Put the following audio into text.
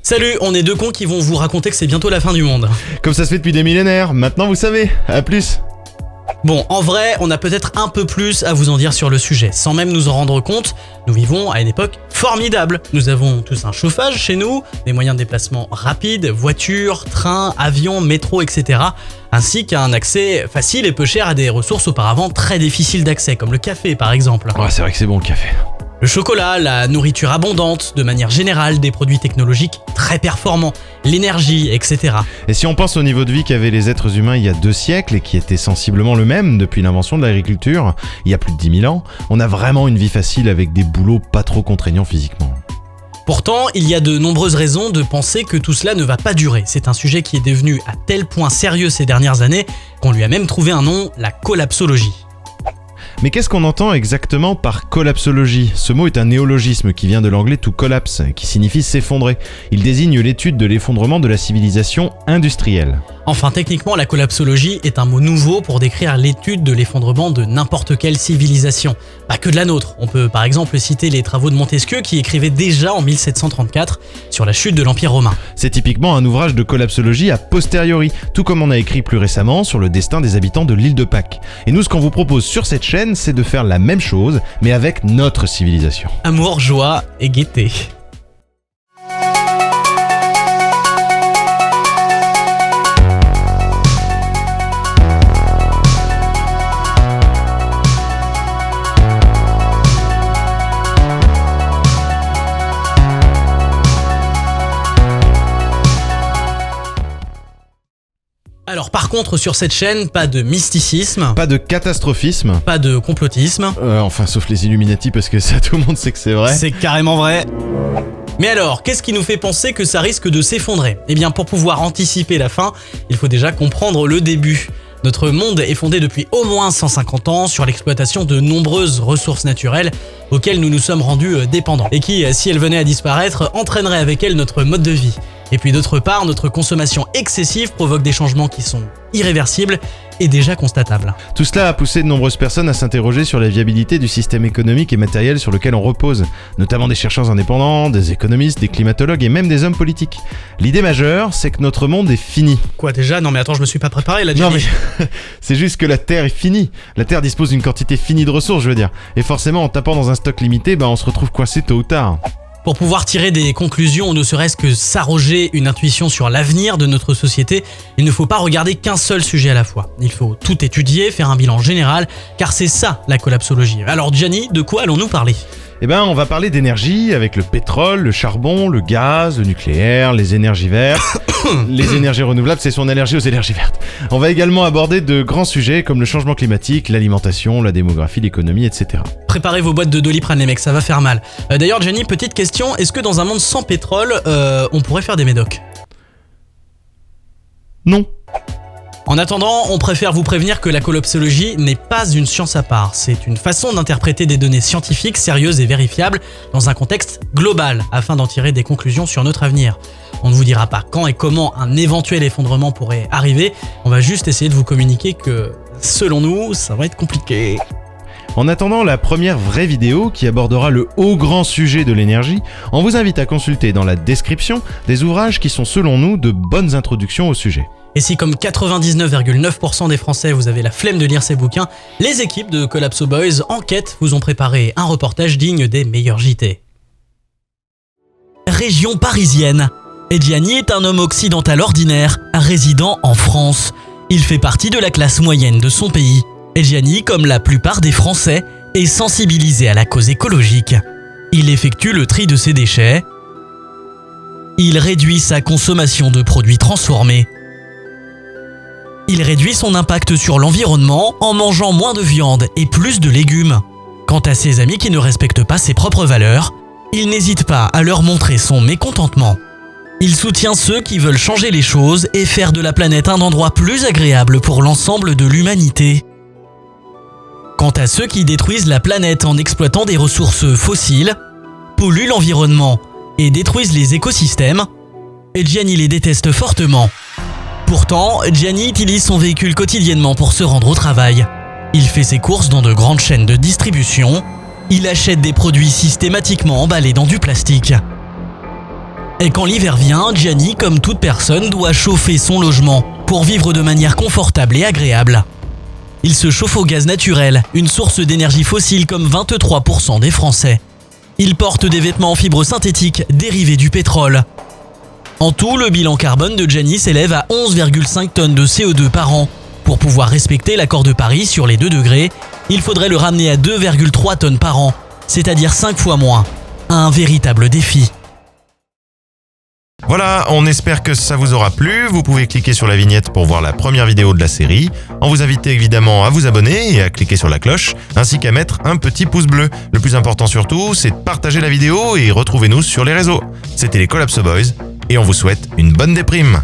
Salut, on est deux cons qui vont vous raconter que c'est bientôt la fin du monde. Comme ça se fait depuis des millénaires, maintenant vous savez, à plus. Bon, en vrai, on a peut-être un peu plus à vous en dire sur le sujet. Sans même nous en rendre compte, nous vivons à une époque formidable. Nous avons tous un chauffage chez nous, des moyens de déplacement rapides, voitures, trains, avions, métro, etc. Ainsi qu'un accès facile et peu cher à des ressources auparavant très difficiles d'accès, comme le café par exemple. Ouais, c'est vrai que c'est bon le café. Le chocolat, la nourriture abondante, de manière générale, des produits technologiques très performants, l'énergie, etc. Et si on pense au niveau de vie qu'avaient les êtres humains il y a 2 siècles et qui était sensiblement le même depuis l'invention de l'agriculture, il y a plus de 10 000 ans, on a vraiment une vie facile avec des boulots pas trop contraignants physiquement. Pourtant, il y a de nombreuses raisons de penser que tout cela ne va pas durer. C'est un sujet qui est devenu à tel point sérieux ces dernières années qu'on lui a même trouvé un nom, la collapsologie. Mais qu'est-ce qu'on entend exactement par collapsologie ? Ce mot est un néologisme qui vient de l'anglais to collapse, qui signifie s'effondrer. Il désigne l'étude de l'effondrement de la civilisation industrielle. Enfin, techniquement, la collapsologie est un mot nouveau pour décrire l'étude de l'effondrement de n'importe quelle civilisation. Pas que de la nôtre. On peut par exemple citer les travaux de Montesquieu qui écrivait déjà en 1734 sur la chute de l'Empire romain. C'est typiquement un ouvrage de collapsologie a posteriori, tout comme on a écrit plus récemment sur le destin des habitants de l'île de Pâques. Et nous, ce qu'on vous propose sur cette chaîne, c'est de faire la même chose, mais avec notre civilisation. Amour, joie et gaieté. Alors par contre sur cette chaîne, pas de mysticisme, Pas de catastrophisme. pas de complotisme, Enfin, sauf les Illuminati, parce que ça, tout le monde sait que c'est vrai. c'est carrément vrai. Mais alors, qu'est-ce qui nous fait penser que ça risque de s'effondrer ? Eh bien pour pouvoir anticiper la fin, il faut déjà comprendre le début. Notre monde est fondé depuis au moins 150 ans sur l'exploitation de nombreuses ressources naturelles auxquelles nous nous sommes rendus dépendants et qui, si elles venaient à disparaître, entraîneraient avec elles notre mode de vie. Et puis d'autre part, notre consommation excessive provoque des changements qui sont irréversibles et déjà constatables. Tout cela a poussé de nombreuses personnes à s'interroger sur la viabilité du système économique et matériel sur lequel on repose, notamment des chercheurs indépendants, des économistes, des climatologues et même des hommes politiques. L'idée majeure, c'est que notre monde est fini. Quoi déjà ? Non mais attends, je me suis pas préparé là, Jenny. Non mais c'est juste que la Terre est finie. La Terre dispose d'une quantité finie de ressources, je veux dire. Et forcément, en tapant dans un stock limité, on se retrouve coincé tôt ou tard. Pour pouvoir tirer des conclusions ou ne serait-ce que s'arroger une intuition sur l'avenir de notre société, il ne faut pas regarder qu'un seul sujet à la fois. Il faut tout étudier, faire un bilan général, car c'est ça la collapsologie. Alors Gianni, de quoi allons-nous parler ? On va parler d'énergie avec le pétrole, le charbon, le gaz, le nucléaire, les énergies vertes, les énergies renouvelables, c'est son allergie aux énergies vertes. On va également aborder de grands sujets comme le changement climatique, l'alimentation, la démographie, l'économie, etc. Préparez vos boîtes de Doliprane les mecs, ça va faire mal. D'ailleurs Gianni, petite question, est-ce que dans un monde sans pétrole, on pourrait faire des médocs ? Non. En attendant, on préfère vous prévenir que la collapsologie n'est pas une science à part. C'est une façon d'interpréter des données scientifiques sérieuses et vérifiables dans un contexte global afin d'en tirer des conclusions sur notre avenir. On ne vous dira pas quand et comment un éventuel effondrement pourrait arriver, on va juste essayer de vous communiquer que, selon nous, ça va être compliqué. En attendant la première vraie vidéo qui abordera le haut grand sujet de l'énergie, on vous invite à consulter dans la description des ouvrages qui sont selon nous de bonnes introductions au sujet. Et si comme 99,9% des Français vous avez la flemme de lire ces bouquins, les équipes de Collapso Boys Enquête vous ont préparé un reportage digne des meilleurs JT. Région parisienne. Gianni est un homme occidental ordinaire, résidant en France. Il fait partie de la classe moyenne de son pays. Gianni, comme la plupart des Français, est sensibilisé à la cause écologique. Il effectue le tri de ses déchets. Il réduit sa consommation de produits transformés. Il réduit son impact sur l'environnement en mangeant moins de viande et plus de légumes. Quant à ses amis qui ne respectent pas ses propres valeurs, il n'hésite pas à leur montrer son mécontentement. Il soutient ceux qui veulent changer les choses et faire de la planète un endroit plus agréable pour l'ensemble de l'humanité. Quant à ceux qui détruisent la planète en exploitant des ressources fossiles, polluent l'environnement et détruisent les écosystèmes, Gianni les déteste fortement. Pourtant, Gianni utilise son véhicule quotidiennement pour se rendre au travail. Il fait ses courses dans de grandes chaînes de distribution. Il achète des produits systématiquement emballés dans du plastique. Et quand l'hiver vient, Gianni, comme toute personne, doit chauffer son logement pour vivre de manière confortable et agréable. Il se chauffe au gaz naturel, une source d'énergie fossile comme 23% des Français. Il porte des vêtements en fibres synthétiques dérivés du pétrole. En tout, le bilan carbone de Gianni s'élève à 11,5 tonnes de CO2 par an. Pour pouvoir respecter l'accord de Paris sur les 2 degrés, il faudrait le ramener à 2,3 tonnes par an, c'est-à-dire 5 fois moins. Un véritable défi. Voilà, on espère que ça vous aura plu. Vous pouvez cliquer sur la vignette pour voir la première vidéo de la série. On vous invite évidemment à vous abonner et à cliquer sur la cloche, ainsi qu'à mettre un petit pouce bleu. Le plus important surtout, c'est de partager la vidéo et retrouvez-nous sur les réseaux. C'était les Collapso Boys et on vous souhaite une bonne déprime.